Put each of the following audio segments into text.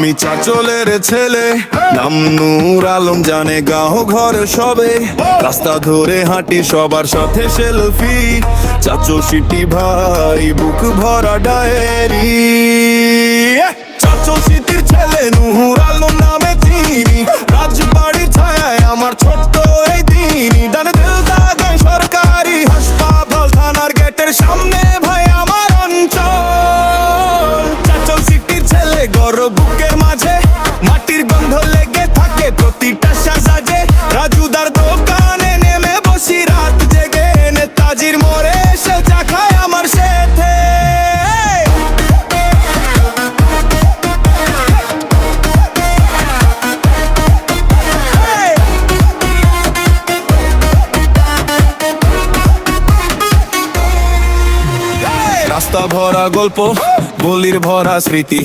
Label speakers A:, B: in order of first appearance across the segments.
A: আমি চাচলের ছেলে, নাম নূর আলম, জানে গাঁও ঘর সবে। রাস্তা ধরে হাঁটি সবার সাথে সেলফি, চাচল সিটি ভাই বুক ভরা ডায়েরি। চাচল সিটির ছেলে নূর আলম নামে তিনি, রাজবাড়ির ছায়ায় আমার ছোট্ট এই দিনই। ডানে দিল দাগায় সরকারি হাসপাতাল, থানার গেটের সামনে ভাই আমার অঞ্চল। চাচল সিটির ছেলে গর্ব বুকের মাঝে, মাটির গন্ধ লেগে থাকে প্রতিটা সাজে। রাজুদার দোকানে নেমে বসি রাত জেগে, নেতাজির মোড়ে এসে চা খায় আমার সাথে। রাস্তা ভরা গল্প, গলির ভরা স্মৃতি,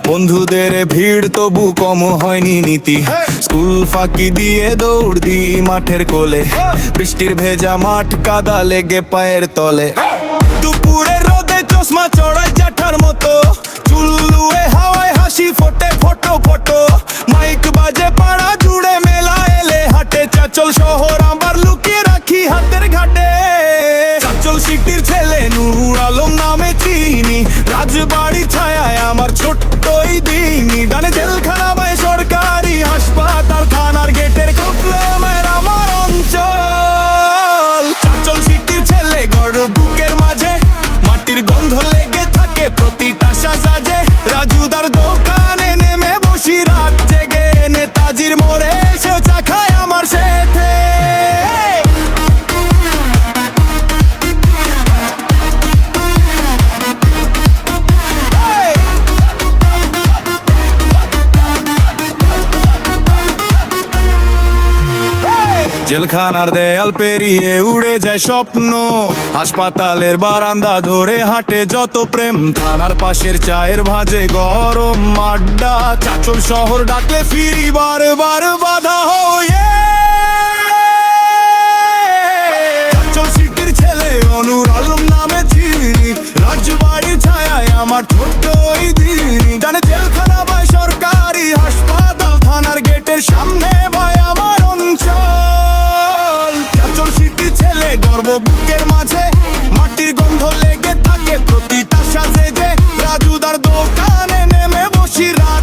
A: বন্ধুদের ভিড় তবু কম হয়নি নীতি। স্কুল ফাঁকি দিয়ে দৌড় দিই মাঠের কোলে, বৃষ্টির ভেজা মাঠ কাদা লেগে পায়ের তলে। দুপুরের রোদে চশমা চড়াই জ্যাঠার মতো, চুল্লুয়ে হাওয়ায় হাসি ফোটে ফটো ফটো। মাইক বাজে পাড়া জুড়ে, মেলা এলে হাটে। চাচল শহর আমার লুকিয়ে রাখি হাতের ঘাটে। চাচল সিটির ছেলে নূর আলম নামে চিনি, রাজবাড়ি ছায়ায় আমার ছোট্ট এই দিনই। ডানে জেলখানা বাই সরকারি হাসপাতাল, থানার গেটের কোটলামের আমার অঞ্চল। চাচল সিটির ছেলে গর্ব বুকের মাঝে, মাটির গন্ধ লেগে থাকে প্রতিটা সাজে। রাজুদার দোকানে নেমে বসি রাত জেগে, নেতাজির মোড়ে এসে চা খায় আমার সাথে। জেলখানার দেয়াল পেরিয়ে উড়ে যায় স্বপ্ন, হাসপাতালের বারান্দা ধরে হাঁটে যত প্রেম। থানার পাশের চায়ের ভাজে গরম আড্ডা, চাচল শহর ডাকলে ফিরি বারবার বাধা হয়ে। চাচল সিটির ছেলে নূর আলম নামে চিনি, রাজবাড়ির ছায়ায় আমার ছোট্ট এই দিনই। ডানে জেলখানা বাই সরকারি হাসপাতাল, থানার গেটের সামনে ভাই আমার অঞ্চল। চাচল সিটির ছেলে গর্ব বুকের মাঝে, মাটির গন্ধ লেগে থাকে প্রতিটা সাজে। রাজুদার দোকানে নেমে বসি রাত